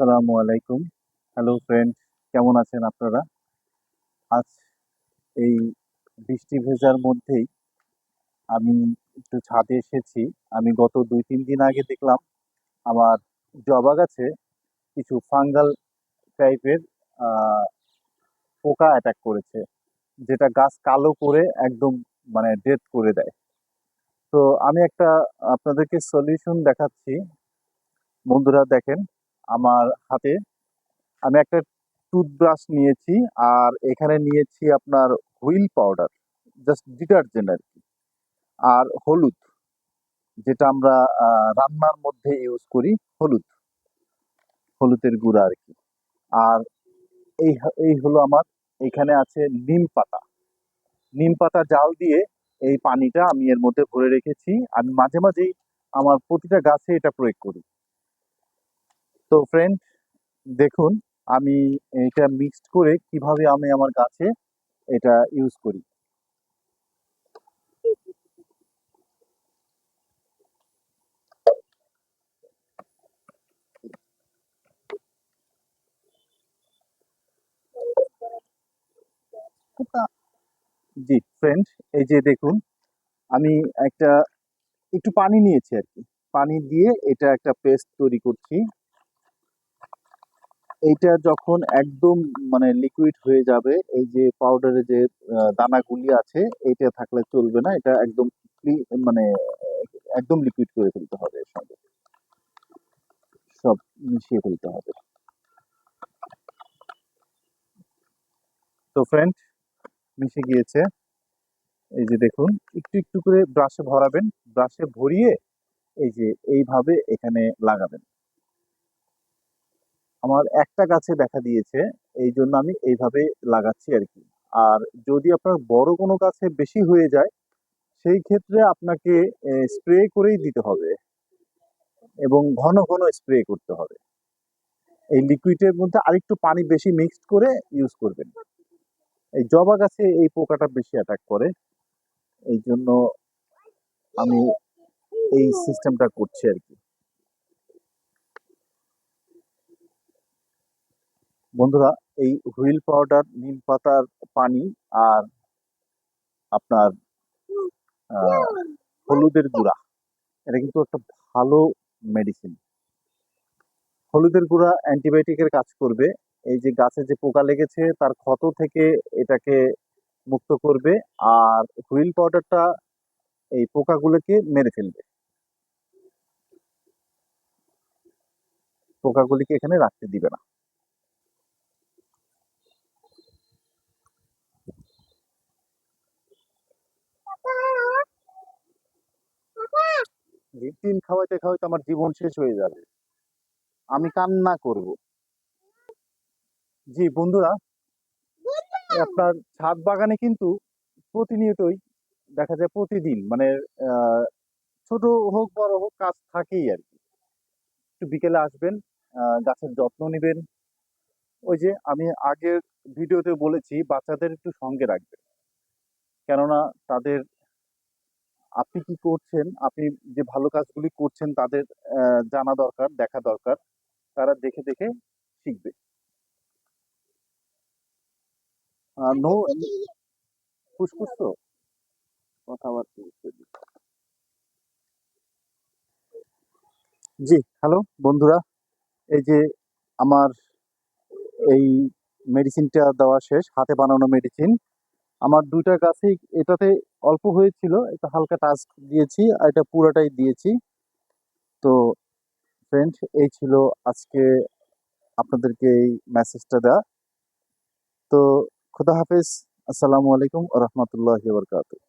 আসসালামু আলাইকুম। Hello friend, কেমন আছেন আপনারা? আজ এই বৃষ্টি ভেজার মধ্যেই আমি একটু ছাদে এসেছি। আমি গত ২-৩ দিন আগে দেখলাম আমার জবা গাছে কিছু ফাঙ্গাল টাইপের আ পোকা অ্যাটাক করেছে। যেটা গাছ কালো করে একদম মানে ডেড করে দেয়। তো আমি একটা আপনাদেরকে সলিউশন দেখাচ্ছি। বন্ধুরা দেখেন, আমার হাতে আমি একটা টুথব্রাশ নিয়েছি আর এখানে নিয়েছি আপনার হুইল পাউডার, জাস্ট ডিটারজেন্ট আর কি। আর হলুদ, যেটা আমরা রান্নার মধ্যে ইউজ করি, হলুদ, হলুদের গুঁড়া আর কি। আর এই হলো আমার, এখানে আছে নিম পাতা। নিম পাতা জাল দিয়ে এই পানিটা আমি এর মধ্যে ভরে রেখেছি। আমি মাঝে মাঝেই আমার প্রতিটা গাছে এটা প্রয়োগ করি। তো ফ্রেন্ড, দেখুন আমি এটা মিক্সড করে কিভাবে আমি আমার গাছে এটা ইউজ করি। জি ফ্রেন্ড, এই যে দেখুন, আমি একটা একটু পানি নিয়েছি আর কি। পানি দিয়ে এটা একটা পেস্ট তৈরি করছি। এইটা যখন একদম মানে লিকুইড হয়ে যাবে, এই যে পাউডারে যে দানাগুলি আছে, এইটা থাকলে চলবে না। এটা একদম মানে একদম লিকুইড করে ফেলতে হবে, এর সঙ্গে সব মিশিয়ে ফেলতে হবে। তো ফ্রেন্ড, মিশে গিয়েছে। এই যে দেখুন, একটু একটু করে ব্রাশে ভরাবেন। ব্রাশে ভরিয়ে এই যে এইভাবে এখানে লাগাবেন। আমার একটা গাছে দেখা দিয়েছে, এই জন্য আমি এইভাবে লাগাচ্ছি আর কি। আর যদি আপনার বড় কোনো গাছে বেশি হয়ে যায়, সেই ক্ষেত্রে আপনাকে স্প্রে করেই দিতে হবে এবং ঘন ঘন স্প্রে করতে হবে। এই লিকুইডের মধ্যে আরেকটু পানি বেশি মিক্সড করে ইউজ করবেন। এই জবা গাছে এই পোকাটা বেশি অ্যাটাক করে, এই জন্য আমি এই সিস্টেমটা করছি আর কি। বন্ধুরা, এই হুইল পাউডার, নিম পাতার পানি আর আপনার আহ, হলুদের গুঁড়া, এটা কিন্তু একটা ভালো মেডিসিন। হলুদের গুঁড়া অ্যান্টিবায়োটিকের কাজ করবে। এই যে গাছে যে পোকা লেগেছে তার ক্ষত থেকে এটাকে মুক্ত করবে। আর হুইল পাউডারটা এই পোকাগুলোকে মেরে ফেলবে, পোকাগুলিকে এখানে রাখতে দিবে না। ভিটামিন খাওয়াইতে খাওয়াইতে আমার জীবন শেষ হয়ে যাবে, আমি কান্না করব। জি বন্ধুরা, আপনার ছাদ বাগানে কিন্তু প্রতিনিয়তই দেখা যায়, প্রতিদিন মানে আহ, ছোট হোক বড় হোক, কাজ থাকেই আর কি। একটু বিকেলে আসবেন, গাছের যত্ন নেবেন। ওই যে আমি আগের ভিডিওতে বলেছি, বাচ্চাদের একটু সঙ্গে রাখবেন। কেননা তাদের, আপনি কি করছেন, আপনি যে ভালো কাজগুলি করছেন তাদের জানা দরকার, দেখা দরকার। তারা দেখে দেখে শিখবে। নো, ফুসফুস তো কথাবার্তা। জি, হ্যালো বন্ধুরা, এই যে আমার এই মেডিসিনটা দেওয়া শেষ, হাতে বানানো মেডিসিন। আমার ২টা গাছেই এটাতে অল্প হয়েছিল, এটা হালকা টাচ দিয়েছি আর এটা পুরাটাই দিয়েছি। তো ফ্রেন্ড, এই ছিল আজকে আপনাদেরকে এই মেসেজটা দেওয়া। তো খুদা হাফেজ, আসসালামু আলাইকুম ওয়া রাহমাতুল্লাহি ওয়া বারাকাতুহু।